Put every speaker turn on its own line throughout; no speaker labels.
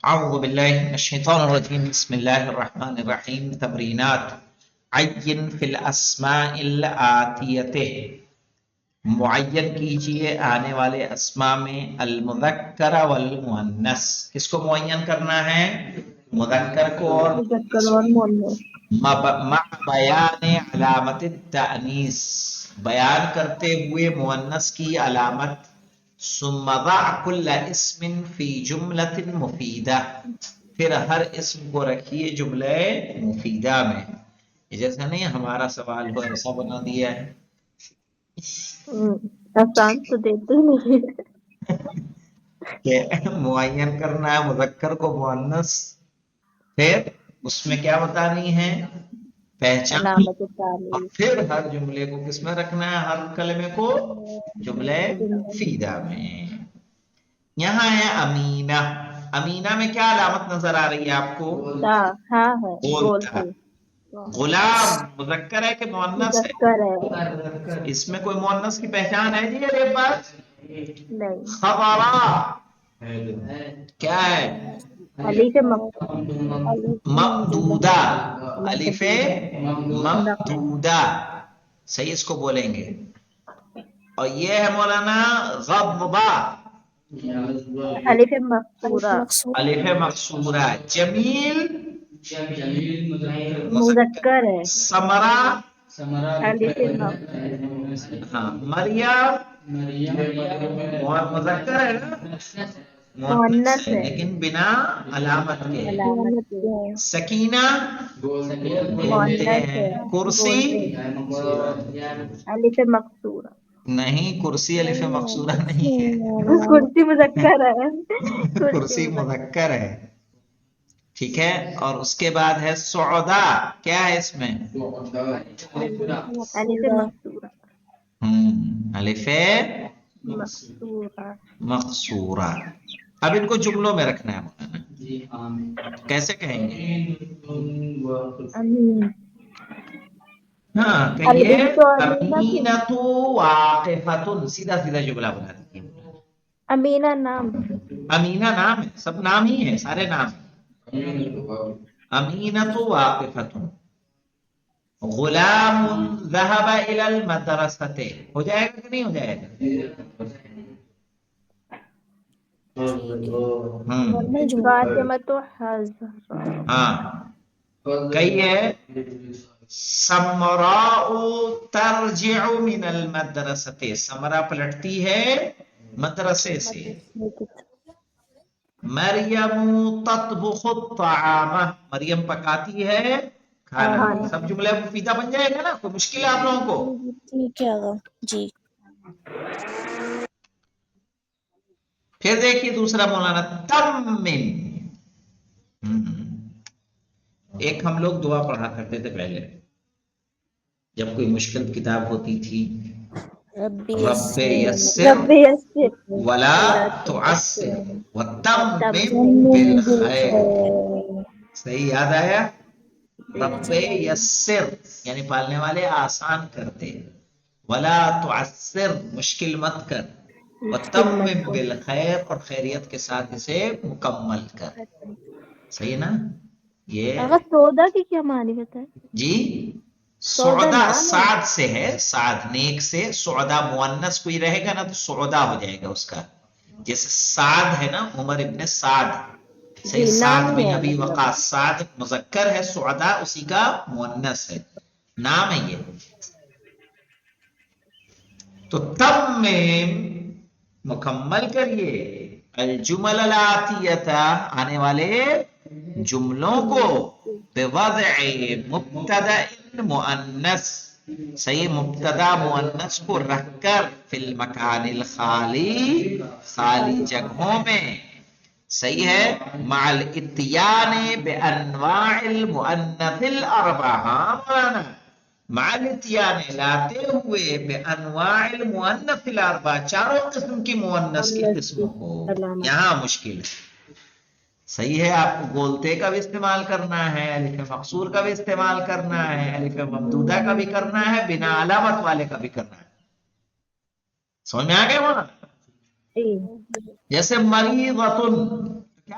اعوذ باللہ من الشیطان الرجیم بسم اللہ الرحمن الرحیم تمرینات عین فی الاسماء الآتیہ معین کیجئے آنے والے اسماء میں المذکر والمؤنث. کس کو معین کرنا ہے؟ مذکر کو اور
مذکر اور مؤنث.
مع بیان علامت التأنیث بیان کرتے ہوئے مؤنث کی علامت. ثم ضع كل اسم فی جملۃ مفیدہ پھر ہر اسم کو رکھیے جملہ مفیدہ میں. یہ جیسا نہیں ہمارا سوال کو ایسا بنا دیا ہے
آسان تو دیتے نہیں.
کہ معین کرنا ہے مذکر کو مؤنث، پھر اس میں کیا بتانی ہے؟ پہچان،
علامت
اور
تعلیل.
پھر ہر جملے کو کس میں رکھنا ہے؟ ہر کلمے کو جملہ مفیدہ میں. یہاں ہے امینہ. امینہ میں کیا علامت نظر آ رہی ہے آپ کو؟
ہاں ہے گول
بولتا.
سے.
غلام مذکر ہے کہ مؤنث ہے؟
مذکر ہے.
اس میں کوئی مؤنث کی پہچان ہے جی؟ یہ بات
نہیں.
خبرا کیا ہے؟
الف
ممدودہ. الف ممدودہ صحیح اس کو بولیں گے. اور یہ ہے مولانا غضبہ.
الف مقصورہ.
الف مقصورہ. جمیل
مذکر ہے.
سمرا.
الف
ہاں مریم مذکر ہے نا؟
مؤنث ہے.
لیکن بنا علامت کے.
علامت کے.
سکینہ بولتے
مؤنث
ہیں.
ہے.
کرسی
الف مقصورہ.
نہیں، کرسی الف مقصورہ نہیں ہے.
کرسی مذکر ہے.
کرسی مذکر ہے. ٹھیک ہے. اور اس کے بعد ہے سعدا. کیا ہے اس میں؟
الف مقصورہ.
الف
مقصورہ.
مقصورہ. اب ان کو جملوں میں رکھنا ہے مولانا. کیسے کہیں گے؟
امین.
ہاں کہیے
البنت امینہ کی.
امینۃ واقفۃ. سیدھا سیدھا جملہ بنا دیجیے.
امینہ نام.
امینہ نام ہے، سب نام ہی ہے، سارے نام. امینۃ واقفۃ. غلام ذهب الى المدرسۃ. ہو جائے گا کہ نہیں ہو جائے گا؟
فاطمۃ حضرہ.
ہاں کہیے سمراء ترجع من المدرسۃ. سمرا پلٹتی ہے مدرسے سے. مریم تطبخ الطعام. مریم پکاتی ہے کھانا. سب جملہ مفیدہ بن جائے گا نا؟ کوئی مشکل ہے آپ لوگوں کو؟
ٹھیک ہے جی.
پھر دیکھیے دوسرا مولانا تمم. ایک ہم لوگ دعا پڑھا کرتے تھے پہلے جب کوئی مشکل کتاب ہوتی تھی.
رب
رب
یسر
یسر
رب یسر
ولا
ولا
تعسر
تعسر
وتمم
تمم
بالخیر.
بالخیر.
صحیح یاد آیا؟ رب یسر یعنی پالنے والے آسان کرتے، ولا تعسر مشکل مت کر، وتمم بالخیر اور خیریت کے ساتھ اسے مکمل کر. صحیح ہے نا؟ یہ
اگر سودا کی کیا معنی بتائے؟
جی
سودا
سعدا
نام ہے.
سعد سے ہے، سعد نیک سے. سعدا مؤنث کوئی رہے گا نا تو سعدا ہو جائے گا اس کا. جیسے سعد ہے نا، عمر ابن سعد. صحیح.
جی
سعد
نام ہی
بن
ہے
ابی
مطلب.
وقاص. سعد مذکر ہے، سعدا اسی کا مؤنث ہے، نام ہے یہ. تو تمم مکمل کریے الجمل الاتیہ آنے والے جملوں کو بوضع مبتدا مؤنث. صحیح. مبتدا مؤنث کو رکھ کر فی المکان الخالی خالی جگہوں میں. صحیح ہے. مع الاتیان بانواع المؤنث الاربعہ. مع الاتیان لاتے ہوئے بانواع المؤنث الاربعہ چاروں قسم کی مؤنث کی قسموں کو. یہاں مشکل ہے. صحیح ہے. آپ کو بولتے کا بھی استعمال کرنا ہے، الف مقصور کا بھی استعمال کرنا ہے، الف ممدودہ کا بھی کرنا ہے، بنا علامت والے کا بھی کرنا ہے. سمجھ میں آ گیا وہاں؟ جیسے مریضۃ. کیا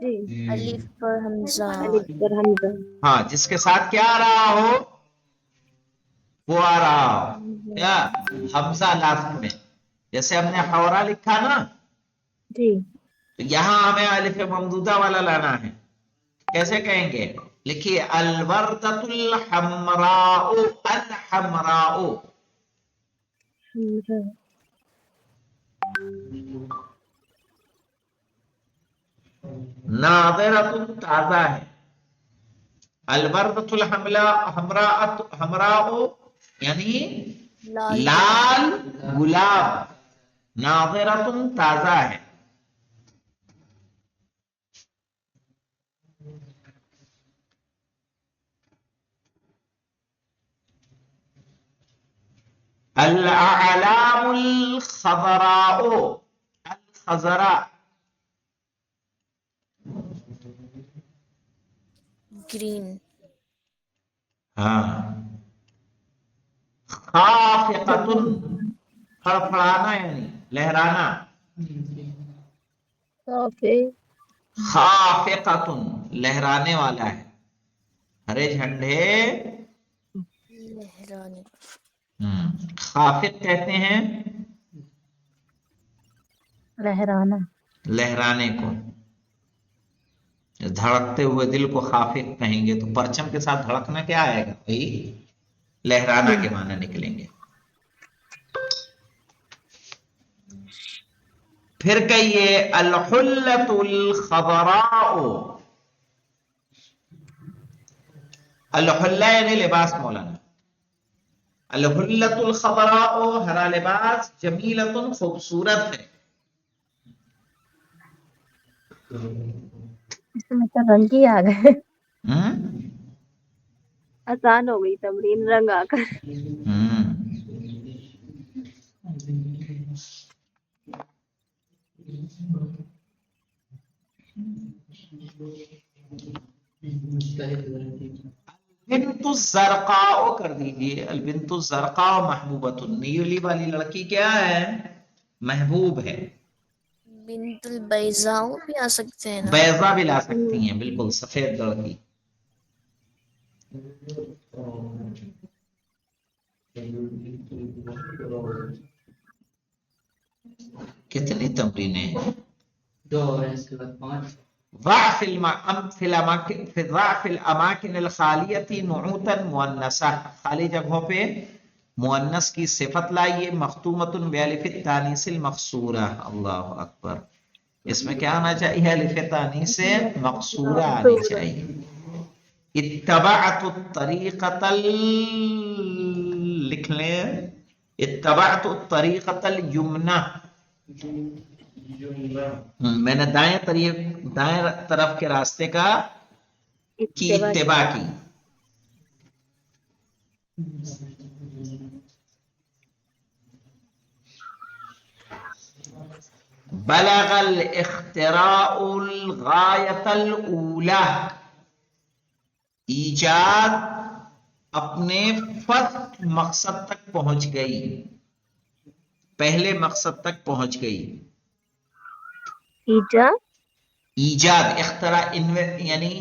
جی
الف پر حمزہ
الف پر حمزہ
ہاں جس کے ساتھ کیا آ رہا ہو وہ آ رہا ہو کیا حمزہ لاسٹ میں. جیسے ہم نے حورا لکھا نا
جی
تو یہاں ہمیں الف ممدودہ والا لانا ہے. کیسے کہیں گے؟ لکھیے الوردۃ الحمراء الحمراء.
حمزہ
ناظرۃ تازہ ہے. الوردۃ حمراء یعنی
لال
لال گلاب. ناظرۃ تازہ ہے. الاعلام الخضراء الخضراء.
گرین
ہاں خافقۃ فڑفڑانا یعنی لہرانا.
صافی
خافقۃ لہرانے والا ہے. ہرے جھنڈے
لہرانے
خافق کہتے ہیں
لہرانا
لہرانے کو. دھڑکتے ہوئے دل کو خافق کہیں گے تو پرچم کے ساتھ دھڑکنا کیا آئے گا بھائی؟ لہرانا کے معنی نکلیں گے. پھر کہیے الحلۃ الخضراء. الحلہ یعنی لباس مولانا. الحلۃ الخضراء ہرا لباس جمیلۃ خوبصورت ہے.
اس میں تو رنگ ہی آ گئے.
ہم؟
آسان ہو گئی تمرین رنگ آ کر.
ہم۔ البنت الزرقاء کر دیجئے. البنت الزرقاء محبوبۃ. نیلی والی لڑکی کیا ہے؟ محبوب ہے.
بنت البیضاء بھی آ سکتے ہیں نا.
بیضا بھی لا سکتی ہیں بالکل سفید لڑکی. کتنی تمرینیں ہیں؟ ضع في الاماكن الخالیة نعوتا مؤنثہ. خالی جگہوں پہ مؤنث کی صفت لائیے. مختومۃ بالف التانیث المقصورہ. اللہ اکبر. اس میں کیا آنا چاہیے؟ الف تانیث مقصورہ آنی چاہیے. اتبعت الطریقۃ لکھ لیں. اتبعت الطریقۃ الیمنی. میں نے دائیں طرف کے راستے کی اتباع کی. بلغ الاختراع الغایۃ الاولی. ایجاد اپنے فرد مقصد تک پہنچ گئی. پہلے مقصد تک پہنچ گئی. ایجاد اختراع یعنی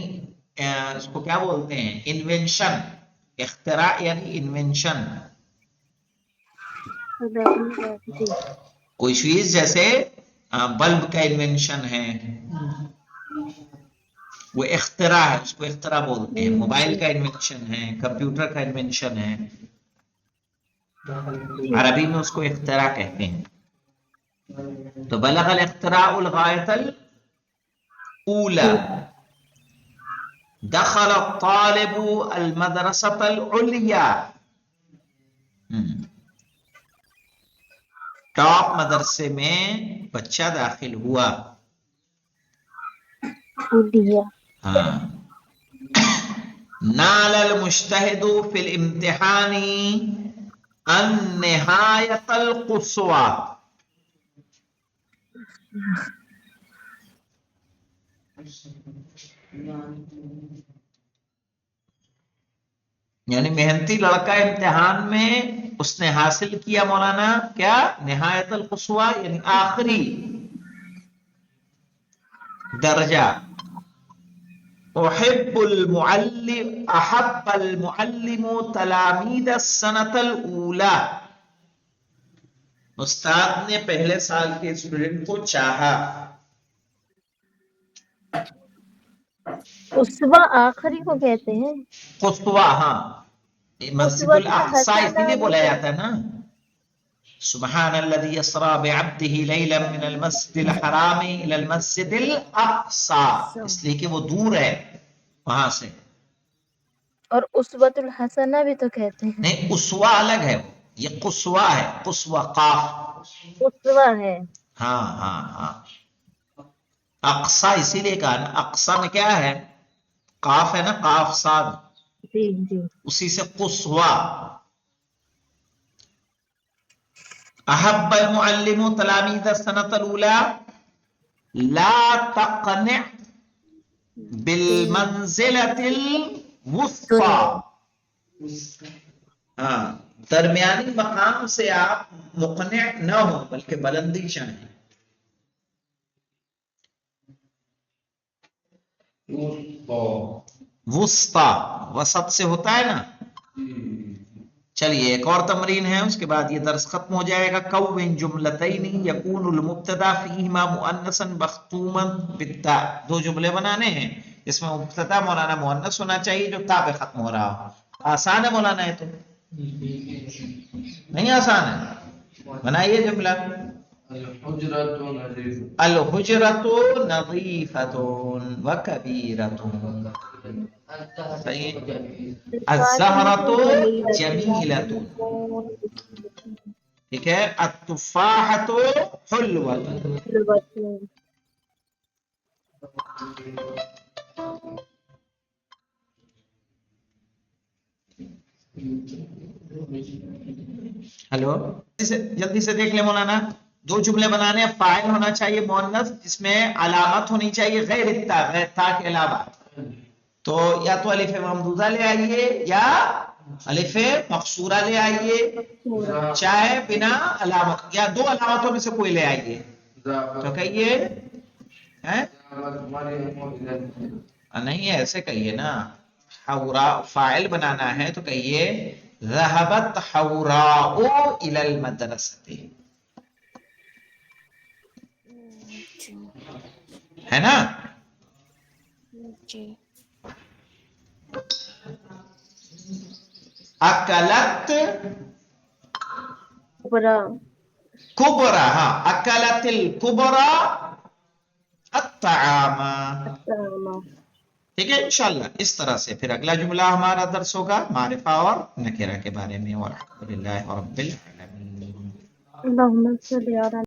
اس کو کیا بولتے ہیں؟ انوینشن. اختراع یعنی انوینشن. کوئی چیز جیسے بلب کا انوینشن ہے وہ اختراع ہے. اس کو اختراع بولتے ہیں. موبائل کا انوینشن ہے. کمپیوٹر کا انوینشن ہے. عربی میں اس کو اختراع کہتے ہیں. تو بلغ الاختراع الغایۃ الاولی. دخل الطالب المدرسۃ العلیٰ. ٹاپ مدرسے میں بچہ داخل ہوا. ہاں. نال المجتہد فی الامتحان النہایۃ القصویٰ. یعنی محنتی لڑکا امتحان میں اس نے حاصل کیا مولانا کیا؟ نہایت القصویٰ یعنی آخری درجہ. احب المعلم احب المعلم تلامید السنة الاولى، استاد نے پہلے سال کے اسٹوڈنٹ کو چاہا.
اسوا آخری کو کہتے ہیں.
قصوہ، ہاں مسجد
اسوۃ
الاقصی اسی لیے
الحسنہ
بولا جاتا ہے نا. سبحان الذي اسرا بعبده ليلا من المسجد الحرام الى المسجد الاقصى، اس لیے کہ وہ دور ہے وہاں سے.
اور اسوۃ الحسنہ بھی تو کہتے ہیں.
نہیں، اسوا الگ ہے، یہ قصوہ ہے، قصوہ قاف.
اسوا ہے.
ہاں ہاں ہاں. اقصی اسی لیے کہا نا، اقصی میں کیا ہے، قاف ہے نا، قاف صاد،
جی جی.
اسی سے قصوہ. احب المعلم تلامید السنة الاولى لا تقنع بالمنزلة الوسطى. ہاں، درمیانی مقام سے آپ مقنع نہ ہو بلکہ بلندی چاہیں. وسطی وسط سے ہوتا ہے نا. چلیے ایک اور تمرین ہے، اس کے بعد یہ درس ختم ہو جائے گا. کون جملتین یکون المبتدا فیہما مؤنثا مختوما بالتاء. دو جملے بنانے ہیں جس میں مبتدا مولانا مؤنث ہونا چاہیے جو تا پہ ختم ہو رہا ہو. آسان ہے مولانا، ہے تو نہیں آسان ہے. بنائیے جملہ. الحجرۃ نظیفۃ وکبیرۃ. صحیح. الزہرۃ جمیلۃ. ٹھیک ہے. التفاحۃ حلوۃ. ہلو، جلدی سے دیکھ لیں مولانا. دو جملے بنانے ہیں، فاعل ہونا چاہیے مؤنث جس میں علامت ہونی چاہیے غیر التا، غیر تا کے علاوہ. تو یا تو الف ممدودہ لے آئیے یا الف مقصورہ لے آئیے، چاہے بنا علامت، یا دو علامتوں میں سے کوئی لے آئیے. تو کہیے نہیں ایسے کہیے نا، حوراء فاعل بنانا ہے تو کہیے ذهبت حوراء الى المدرسة، ہے نا.
جی.
اکلت
کبرا.
کبرا، ہاں اکلت الکبرا الطعام. ٹھیک ہے انشاءاللہ. اس طرح سے پھر اگلا جملہ ہمارا درس ہوگا معرفہ اور نکرہ کے بارے میں. والحمدللہ رب العالمین.
اللہم صلی علی